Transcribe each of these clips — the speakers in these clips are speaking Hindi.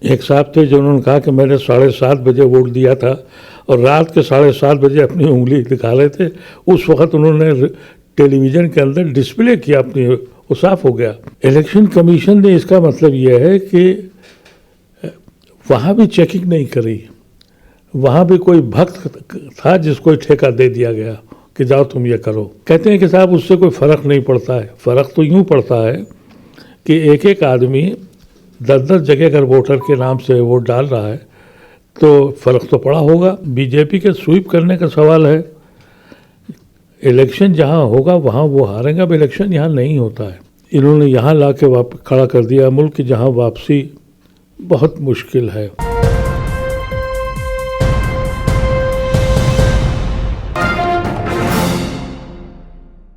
एक साहब थे जो उन्होंने कहा कि मैंने 7:30 बजे वोट दिया था और रात के 7:30 बजे अपनी उंगली दिखा रहे थे। उस वक्त उन्होंने टेलीविज़न के अंदर डिस्प्ले किया अपनी, वो साफ हो गया। इलेक्शन कमीशन ने इसका मतलब यह है कि वहाँ भी चेकिंग नहीं करी, वहाँ भी कोई भक्त था जिसको ठेका दे दिया गया कि जाओ तुम ये करो। कहते हैं कि साहब उससे कोई फ़र्क नहीं पड़ता है। फ़र्क तो यूँ पड़ता है कि एक एक आदमी 10-10 जगह अगर वोटर के नाम से वोट डाल रहा है तो फ़र्क तो पड़ा होगा। बीजेपी के स्वीप करने का सवाल है। इलेक्शन जहाँ होगा वहाँ वो हारेंगे। अब इलेक्शन यहाँ नहीं होता है। इन्होंने यहाँ ला के खड़ा कर दिया मुल्क की जहाँ वापसी बहुत मुश्किल है।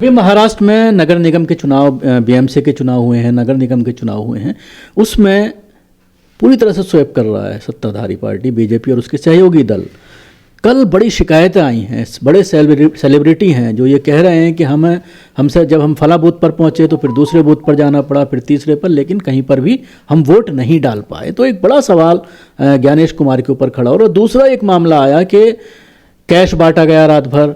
अभी महाराष्ट्र में नगर निगम के चुनाव, बीएमसी के चुनाव हुए हैं, नगर निगम के चुनाव हुए हैं। उसमें पूरी तरह से स्वैप कर रहा है सत्ताधारी पार्टी बीजेपी और उसके सहयोगी दल। कल बड़ी शिकायतें आई हैं, बड़े सेलिब्रिटी हैं जो ये कह रहे हैं कि हमसे जब हम फला बूथ पर पहुंचे तो फिर दूसरे बूथ पर जाना पड़ा, फिर तीसरे पर, लेकिन कहीं पर भी हम वोट नहीं डाल पाए। तो एक बड़ा सवाल ज्ञानेश कुमार के ऊपर खड़ा। और दूसरा एक मामला आया कि कैश बांटा गया, रात भर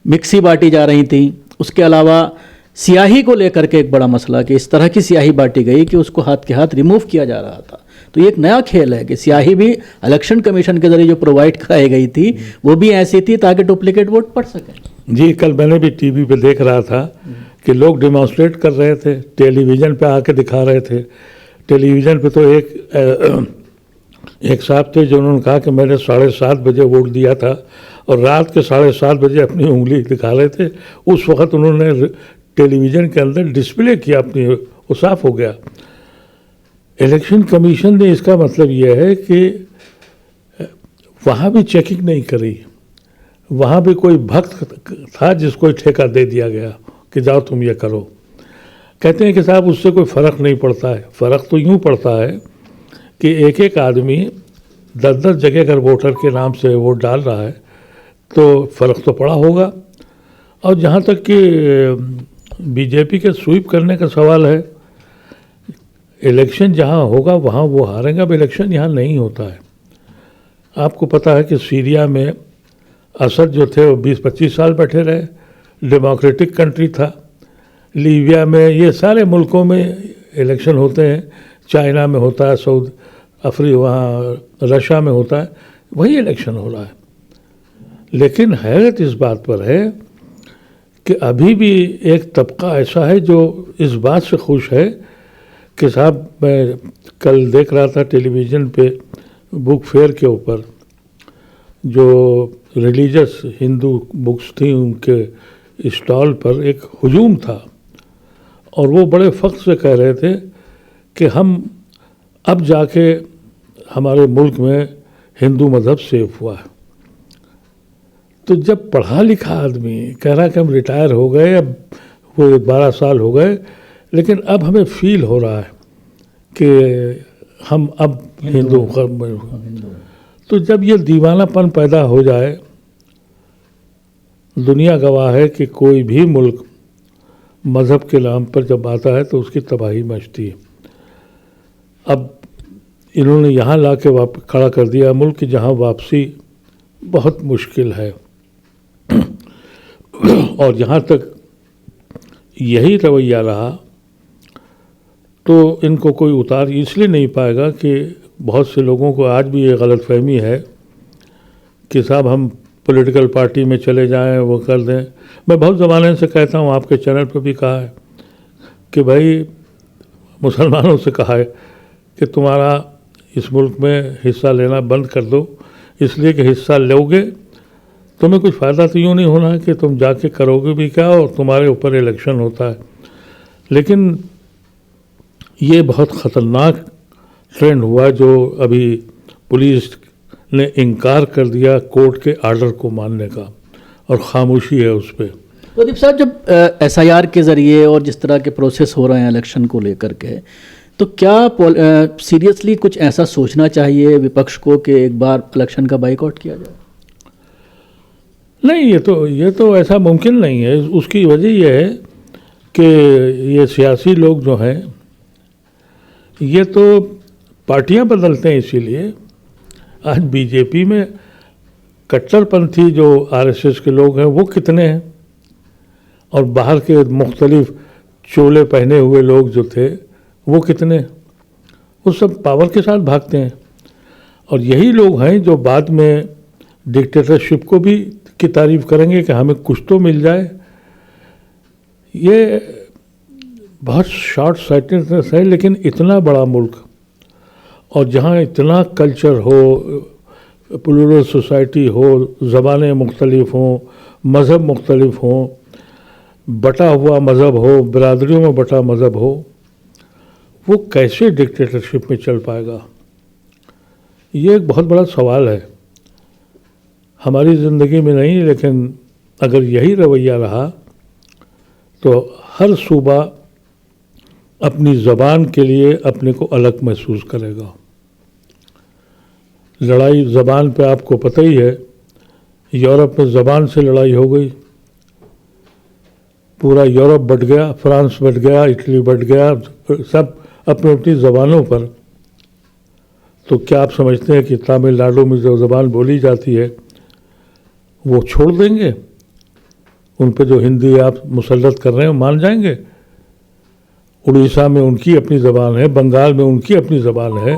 मिक्सी बांटी जा रही थी। उसके अलावा स्याही को लेकर के एक बड़ा मसला कि इस तरह की स्याही बांटी गई कि उसको हाथ के हाथ रिमूव किया जा रहा था। तो ये एक नया खेल है कि स्याही भी इलेक्शन कमीशन के जरिए जो प्रोवाइड कराई गई थी वो भी ऐसी थी ताकि डुप्लीकेट वोट पड़ सके। जी, कल मैंने भी टीवी पे देख रहा था कि लोग डेमोन्स्ट्रेट कर रहे थे, टेलीविज़न पे आके दिखा रहे थे। टेलीविज़न पे तो एक साहब थे जो उन्होंने कहा कि मैंने 7:30 बजे वोट दिया था और रात के 7:30 बजे अपनी उंगली दिखा रहे थे। उस वक्त उन्होंने टेलीविज़न के अंदर डिस्प्ले किया अपनी, वो साफ हो गया। इलेक्शन कमीशन ने इसका मतलब यह है कि वहाँ भी चेकिंग नहीं करी, वहाँ भी कोई भक्त था जिसको ठेका दे दिया गया कि जाओ तुम ये करो। कहते हैं कि साहब उससे कोई फ़र्क नहीं पड़ता है। फ़र्क तो यूँ पड़ता है कि एक एक आदमी 10-10 जगह अगर वोटर के नाम से वोट डाल रहा है तो फ़र्क तो पड़ा होगा। और जहाँ तक कि बीजेपी के स्वीप करने का सवाल है, इलेक्शन जहाँ होगा वहाँ वो हारेंगे। अब इलेक्शन यहाँ नहीं होता है। आपको पता है कि सीरिया में असद जो थे वो 20-25 साल बैठे रहे, डेमोक्रेटिक कंट्री था। लीबिया में, ये सारे मुल्कों में इलेक्शन होते हैं। चाइना में होता है, सऊदी वहाँ रशिया में होता है, वही इलेक्शन हो रहा है। लेकिन हैरत इस बात पर है कि अभी भी एक तबका ऐसा है जो इस बात से खुश है कि साहब, मैं कल देख रहा था टेलीविज़न पे बुक फेयर के ऊपर जो रिलीजियस हिंदू बुक्स थी उनके स्टॉल पर एक हुजूम था और वो बड़े फ़ख्र से कह रहे थे कि हम अब जाके हमारे मुल्क में हिंदू मज़हब सेफ हुआ है। तो जब पढ़ा लिखा आदमी कह रहा है कि हम रिटायर हो गए, अब वो 12 साल हो गए, लेकिन अब हमें फील हो रहा है कि हम अब हिंदू। तो जब ये दीवानापन पैदा हो जाए, दुनिया गवाह है कि कोई भी मुल्क मज़हब के नाम पर जब आता है तो उसकी तबाही मचती है। अब इन्होंने यहाँ ला के खड़ा कर दिया मुल्क की जहाँ वापसी बहुत मुश्किल है। और जहाँ तक यही रवैया रहा तो इनको कोई उतार इसलिए नहीं पाएगा कि बहुत से लोगों को आज भी ये गलतफहमी है कि साहब हम पॉलिटिकल पार्टी में चले जाएं, वो कर दें। मैं बहुत ज़माने से कहता हूँ, आपके चैनल पर भी कहा है कि भाई मुसलमानों से कहा है कि तुम्हारा इस मुल्क में हिस्सा लेना बंद कर दो, इसलिए कि हिस्सा लोगे तुम्हें कुछ फ़ायदा तो यूँ नहीं होना है कि तुम जाके करोगे भी क्या और तुम्हारे ऊपर इलेक्शन होता है। लेकिन ये बहुत ख़तरनाक ट्रेंड हुआ जो अभी पुलिस ने इनकार कर दिया कोर्ट के आर्डर को मानने का और ख़ामोशी है उस पर। प्रदीप साहब, जब SIR के ज़रिए और जिस तरह के प्रोसेस हो रहे हैं इलेक्शन को लेकर के, तो क्या सीरियसली कुछ ऐसा सोचना चाहिए विपक्ष को कि एक बार इलेक्शन का बाइकआउट किया जाए? नहीं, ये तो ऐसा मुमकिन नहीं है। उसकी वजह यह है कि ये सियासी लोग जो हैं ये तो पार्टियां बदलते हैं। इसीलिए आज बीजेपी में कट्टरपंथी जो आरएसएस के लोग हैं वो कितने हैं, और बाहर के मुख्तलिफ चोले पहने हुए लोग जो थे वो कितने, वो सब पावर के साथ भागते हैं। और यही लोग हैं जो बाद में डिक्टेटरशिप को भी की तारीफ करेंगे कि हमें कुछ तो मिल जाए। ये बहुत शॉर्ट साइटेडनेस है। लेकिन इतना बड़ा मुल्क और जहाँ इतना कल्चर हो, प्लूरल सोसाइटी हो, ज़बानें मुख्तलिफ हों, मज़हब मुख्तलिफ हों, बटा हुआ मज़हब हो, बिरादरियों में बटा मज़हब हो, वो कैसे डिक्टेटरशिप में चल पाएगा? ये एक बहुत बड़ा सवाल है। हमारी ज़िंदगी में नहीं, लेकिन अगर यही रवैया रहा तो हर सूबा अपनी ज़बान के लिए अपने को अलग महसूस करेगा। लड़ाई ज़बान पे आपको पता ही है, यूरोप में ज़बान से लड़ाई हो गई, पूरा यूरोप बट गया, फ्रांस बट गया, इटली बट गया, सब अपनी अपनी ज़बानों पर। तो क्या आप समझते हैं कि तमिलनाडु में जो ज़बान बोली जाती है वो छोड़ देंगे? उन पे जो हिंदी आप मुसल्लत कर रहे हैं मान जाएंगे? उड़ीसा में उनकी अपनी ज़बान है, बंगाल में उनकी अपनी ज़बान है,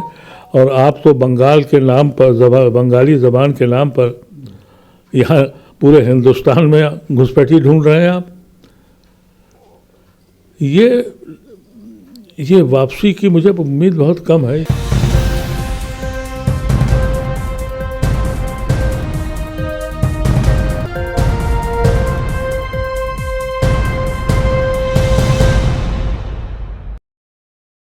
और आप तो बंगाल के नाम पर, बंगाली ज़बान के नाम पर यहाँ पूरे हिंदुस्तान में घुसपैठी ढूंढ रहे हैं आप। ये वापसी की मुझे उम्मीद बहुत कम है।